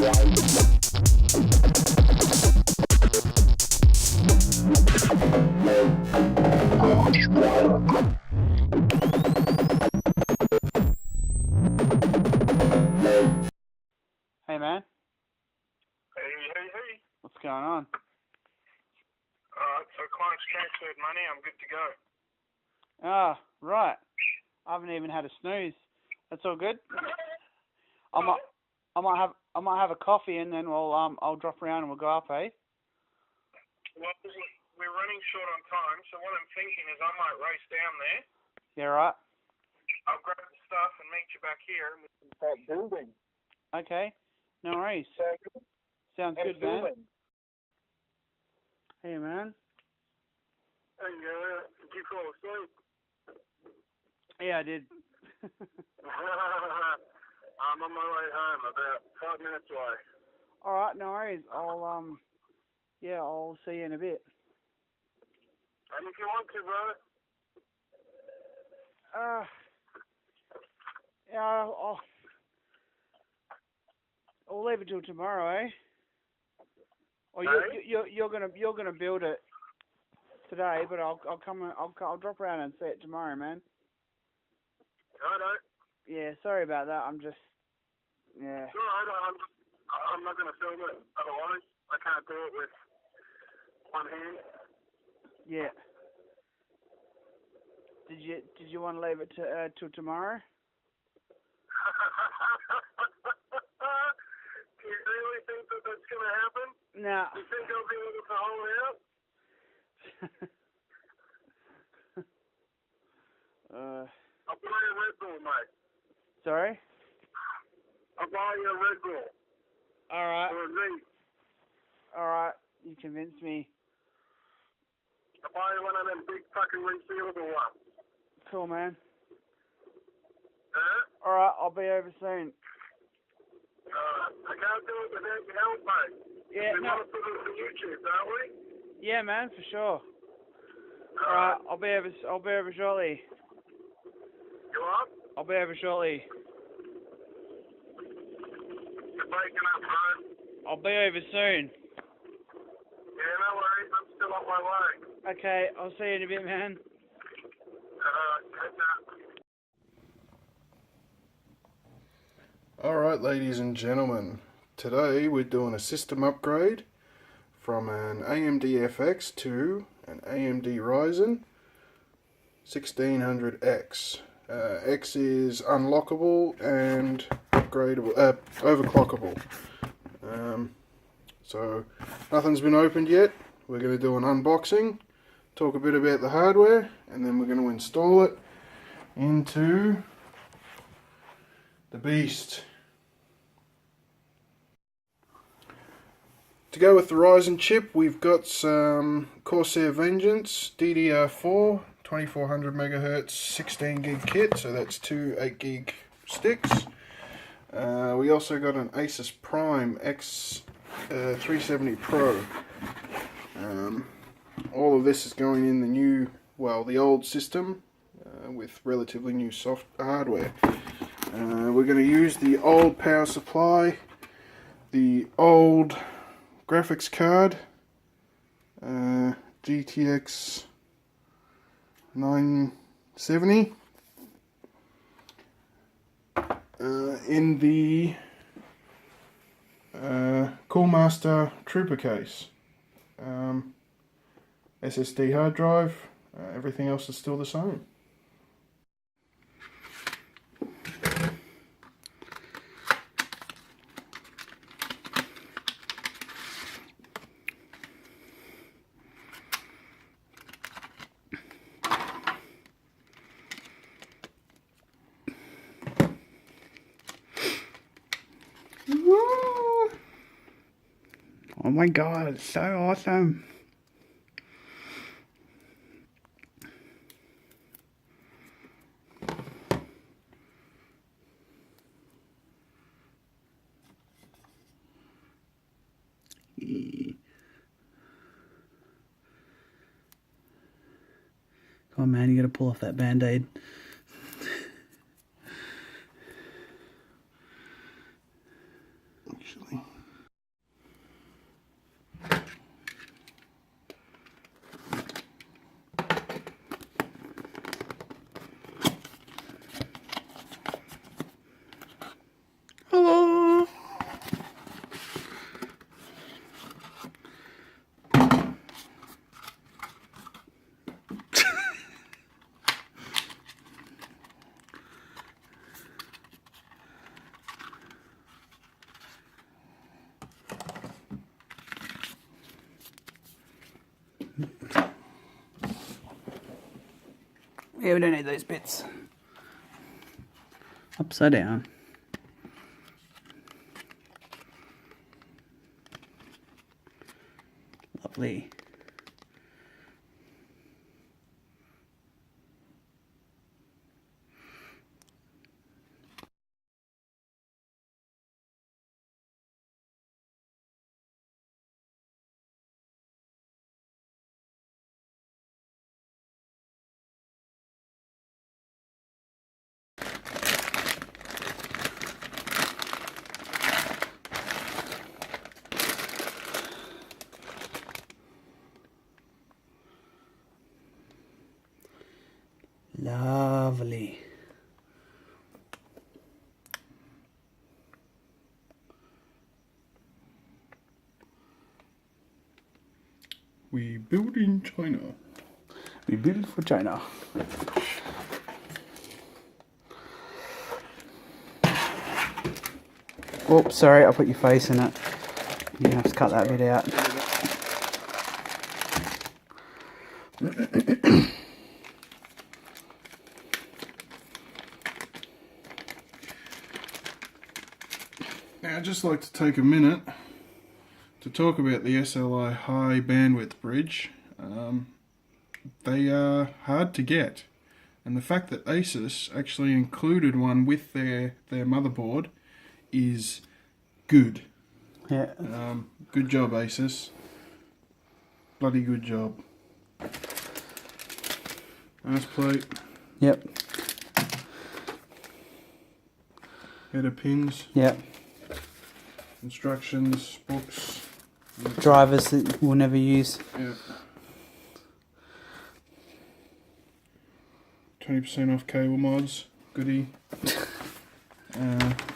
Hey man, Hey. what's going on? So client's transferred money, I'm good to go. Ah, right. I haven't even had a snooze. That's all good. I might have a coffee and then I'll drop around and we'll go up, eh? Well, we're running short on time, so what I'm thinking is I might race down there. Yeah, right. I'll grab the stuff and meet you back here and we can start building. Okay, no worries. Sounds good, man. Hey man. Hey, did you fall asleep? Yeah, I did. I'm on my way home, about 5 minutes away. All right, no worries. I'll see you in a bit. And if you want to, brother. Yeah, I'll leave it till tomorrow, eh? Or you're gonna build it today, but I'll drop around and see it tomorrow, man. Righto. Yeah, sorry about that. I'm just yeah. It's alright, I'm not gonna film it otherwise. I can't do it with one hand. Yeah. Did you want to leave it till tomorrow? Do you really think that that's gonna happen? Nah. You think I'll be able to hold out? I'll buy you a Red Bull, mate. Sorry? I'll buy you a Red Bull. Alright. Or a Z. Alright. You convinced me. I'll buy you one of them big fucking resealable ones. Cool, man. Huh? Alright, I'll be over soon. I can't do it without your help, mate. Yeah, We no. want to put it on YouTube, don't we? Yeah, man, for sure. Alright, I'll be over shortly. You up? I'll be over shortly. You're breaking up, bro. I'll be over soon. Yeah, no worries. I'm still on my way. Okay, I'll see you in a bit, man. Catch up. Alright, ladies and gentlemen, today we're doing a system upgrade from an AMD FX to an AMD Ryzen 1600X. X is unlockable and upgradable, overclockable. So nothing's been opened yet. We're going to do an unboxing, talk a bit about the hardware, and then we're going to install it into the beast. To go with the Ryzen chip, we've got some Corsair Vengeance DDR4 2400 MHz 16 gig kit, so that's two 8 gig sticks. We also got an Asus Prime X370 Pro. All of this is going in the new, well, the old system with relatively new soft hardware. We're going to use the old power supply, the old graphics card, GTX 970, in the Coolmaster Trooper case. SSD hard drive, everything else is still the same. Oh my god, it's so awesome. Come on, man, you gotta pull off that band-aid. Actually, Yeah, we don't need those bits. Upside down. Lovely. Lovely. We build in China. We build for China. Oh, sorry, I put your face in it. You're gonna have to cut that bit out. Now, I'd just like to take a minute to talk about the SLI high bandwidth bridge. They are hard to get, and the fact that Asus actually included one with their motherboard is good. Yeah. Good job, Asus. Bloody good job. Nice plate. Yep. Header pins. Yep. Instructions, books. Drivers that we'll never use. Yeah. 20% off cable mods. Goodie.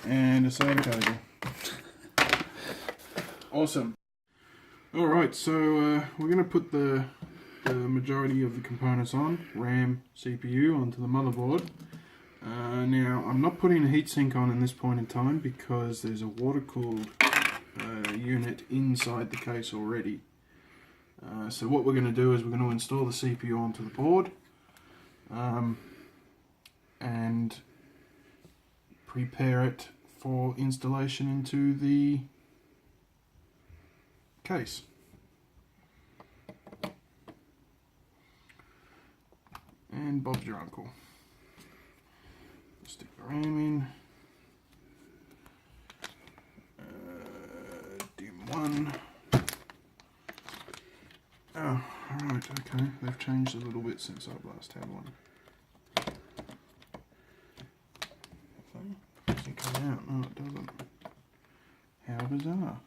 And a solder cable. Awesome. Alright, so we're going to put the majority of the components on, RAM, CPU, onto the motherboard. Now, I'm not putting a heatsink on in this point in time because there's a water-cooled unit inside the case already. So what we're going to do is we're going to install the CPU onto the board and prepare it for installation into the case. And Bob's your uncle. Stick the RAM in. DIMM 1. Oh, alright, okay. They've changed a little bit since I've last had one. Doesn't come out. No, it doesn't. How bizarre.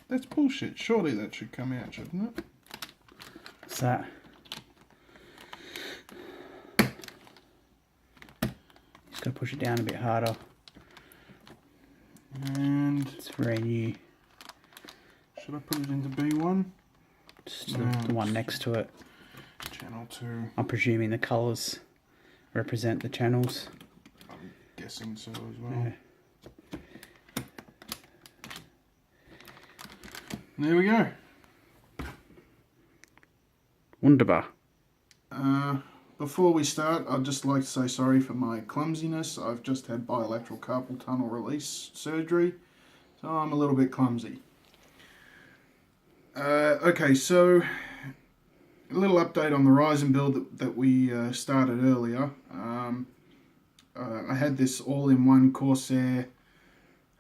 That's bullshit. Surely that should come out, shouldn't it? What's that? Just gotta push it down a bit harder. And It's very new. should I put it into B1? Just No, the one next to it. Channel 2. I'm presuming the colours represent the channels. I'm guessing so as well. Yeah. There we go. Wunderbar. Before we start, I'd just like to say sorry for my clumsiness. I've just had bilateral carpal tunnel release surgery, so I'm a little bit clumsy. Okay, so a little update on the Ryzen build that we started earlier. I had this all-in-one Corsair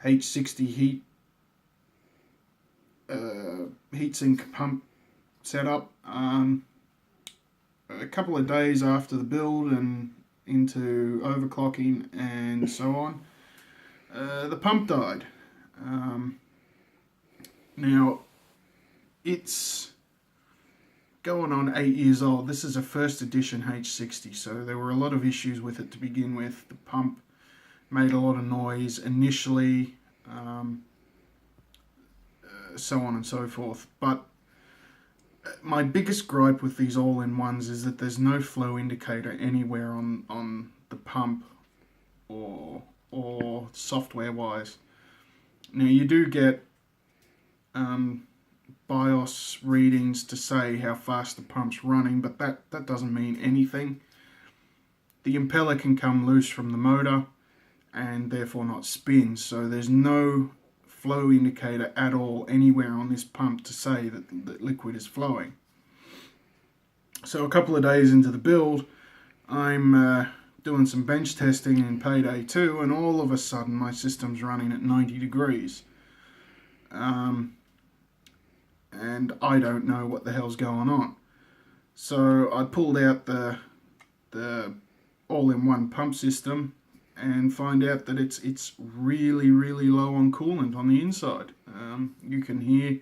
H60 heatsink pump setup. A couple of days after the build and into overclocking and so on, the pump died. Now, it's going on 8 years old. This is a first edition H60, so there were a lot of issues with it to begin with. The pump made a lot of noise initially, so on and so forth. But my biggest gripe with these all-in-ones is that there's no flow indicator anywhere on the pump or software-wise. Now you do get BIOS readings to say how fast the pump's running, but that doesn't mean anything. the impeller can come loose from the motor and therefore not spin. So there's no flow indicator at all anywhere on this pump to say that liquid is flowing. So a couple of days into the build, I'm doing some bench testing in payday 2, and all of a sudden my system's running at 90 degrees. And I don't know what the hell's going on. So I pulled out the all-in-one pump system and find out that it's really low on coolant on the inside. You can hear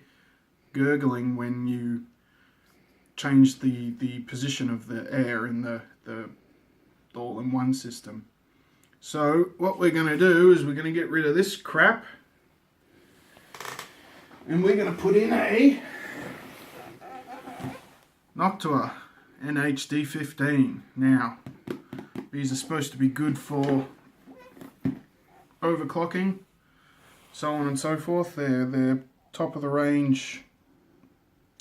gurgling when you change the position of the air in the all-in-one system. So what we're going to do is we're going to get rid of this crap, and we're going to put in a Noctua NHD15. Now, these are supposed to be good for overclocking, so on and so forth. They're top of the range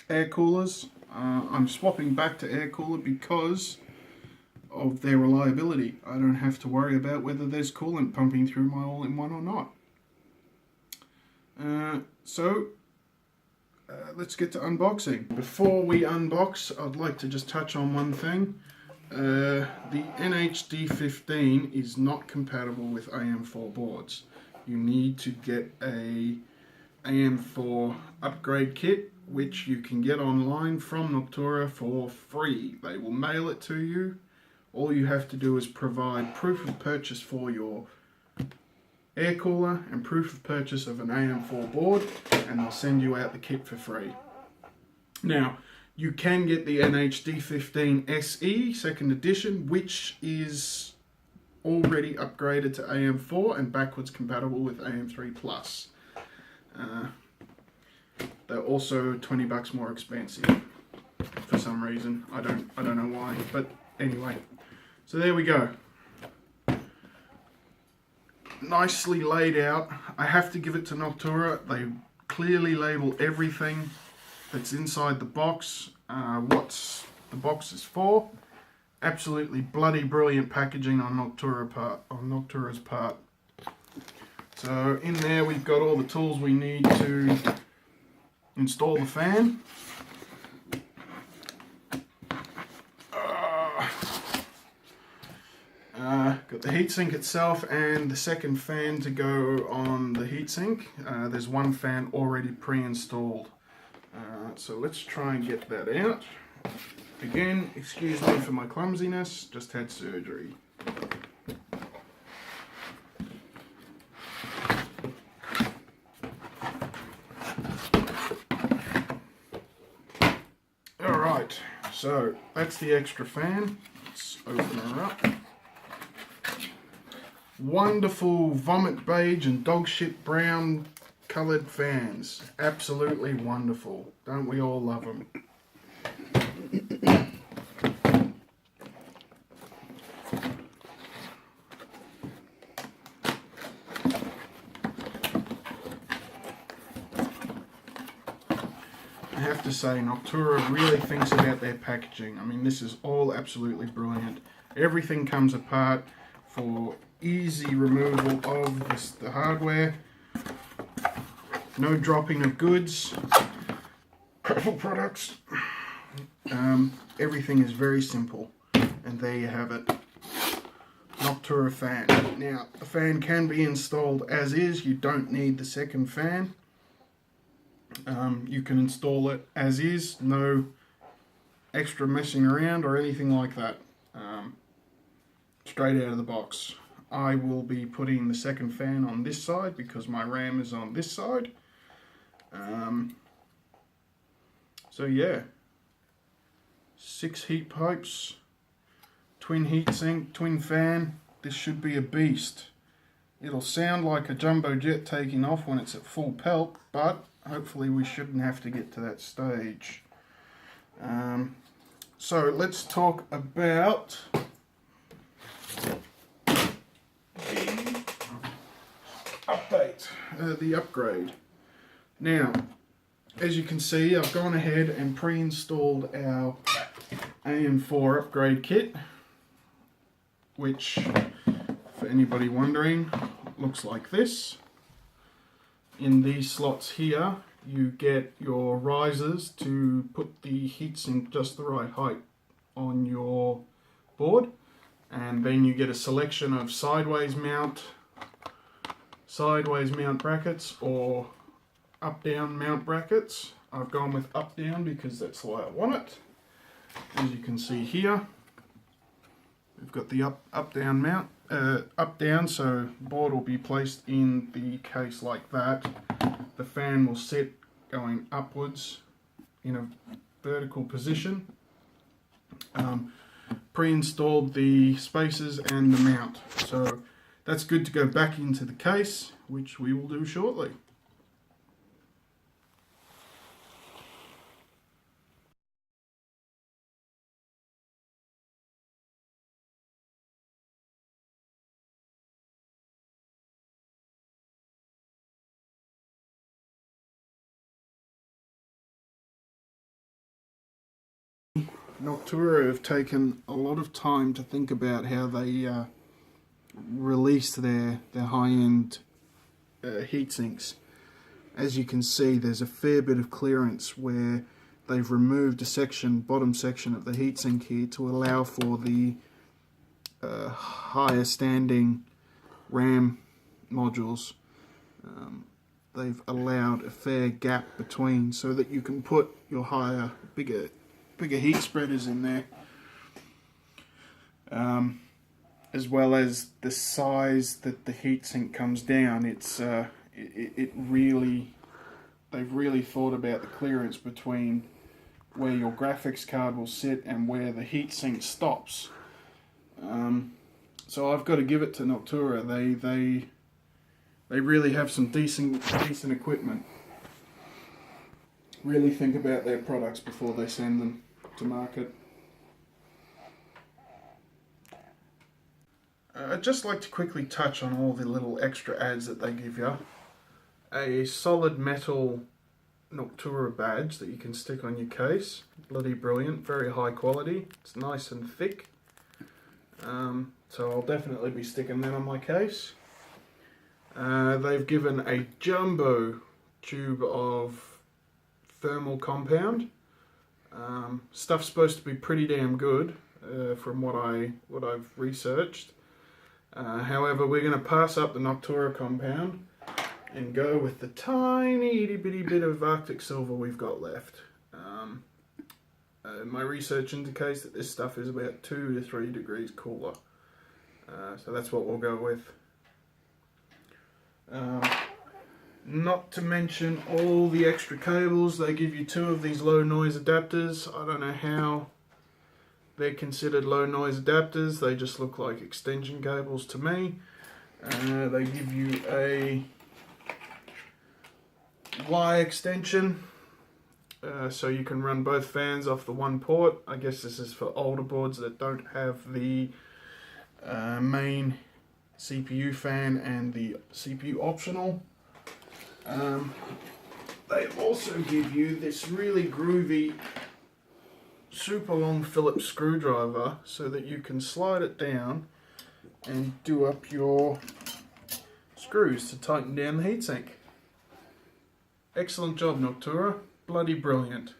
air coolers. I'm swapping back to air cooler because of their reliability. I don't have to worry about whether there's coolant pumping through my all-in-one or not. Let's get to unboxing. Before we unbox, I'd like to just touch on one thing. The NHD15 is not compatible with AM4 boards. You need to get a AM4 upgrade kit, which you can get online from Noctua for free. They will mail it to you. All you have to do is provide proof of purchase for your air cooler and proof of purchase of an AM4 board, and they'll send you out the kit for free. Now, you can get the NHD15 SE second edition, which is already upgraded to AM4 and backwards compatible with AM3 Plus. They're also $20 more expensive for some reason. I don't know why, but anyway. So there we go. Nicely laid out. I have to give it to Noctua. They clearly label everything that's inside the box, what the box is for. Absolutely bloody brilliant packaging on Noctua's part. So in there we've got all the tools we need to install the fan. Got the heatsink itself and the second fan to go on the heatsink. There's one fan already pre-installed. So let's try and get that out. Again, excuse me for my clumsiness, just had surgery. Alright, so that's the extra fan. Let's open her up. Wonderful vomit beige and dog shit brown coloured fans. Absolutely wonderful. Don't we all love them? I have to say, Noctua really thinks about their packaging. I mean, this is all absolutely brilliant. Everything comes apart for easy removal of the hardware. No dropping of goods. Apple products. Everything is very simple. And there you have it. Noctua fan. Now, the fan can be installed as is. You don't need the second fan. You can install it as is. No extra messing around or anything like that. Straight out of the box. I will be putting the second fan on this side because my RAM is on this side. So yeah, 6 heat pipes, twin heatsink, twin fan. This should be a beast. It'll sound like a jumbo jet taking off when it's at full pelt, but hopefully we shouldn't have to get to that stage. So let's talk about the upgrade. Now, as you can see, I've gone ahead and pre-installed our AM4 upgrade kit. which, for anybody wondering, looks like this. In these slots here, you get your risers to put the heatsink just the right height on your board, and then you get a selection of sideways mount brackets or up-down mount brackets. I've gone with up-down because that's the way I want it. As you can see here, we've got the up-down mount, up-down, so board will be placed in the case like that. The fan will sit going upwards in a vertical position. Pre-installed the spacers and the mount, so that's good to go back into the case, which we will do shortly. Noctura have taken a lot of time to think about how they released their high-end heat sinks. As you can see, there's a fair bit of clearance where they've removed a bottom section of the heatsink here to allow for the higher standing RAM modules. They've allowed a fair gap between so that you can put your bigger heat spreaders in there, as well as the size that the heatsink comes down. They've really thought about the clearance between where your graphics card will sit and where the heatsink stops. So I've got to give it to Noctura. They really have some decent equipment. Really think about their products before they send them to market. I'd just like to quickly touch on all the little extra ads that they give you. A solid metal Noctura badge that you can stick on your case. Bloody brilliant, very high quality. It's nice and thick. So I'll definitely be sticking that on my case. They've given a jumbo tube of thermal compound. Stuff's supposed to be pretty damn good from what I've researched. However, we're going to pass up the Noctura compound and go with the tiny itty bitty bit of Arctic silver we've got left. My research indicates that this stuff is about 2 to 3 degrees cooler. So that's what we'll go with. Not to mention all the extra cables. They give you 2 of these low noise adapters. I don't know how they're considered low noise adapters. They just look like extension cables to me. They give you a Y extension, so you can run both fans off the one port. I guess this is for older boards that don't have the main CPU fan and the CPU optional. They also give you this really groovy super long Phillips screwdriver so that you can slide it down and do up your screws to tighten down the heatsink. Excellent job, Noctura. Bloody brilliant.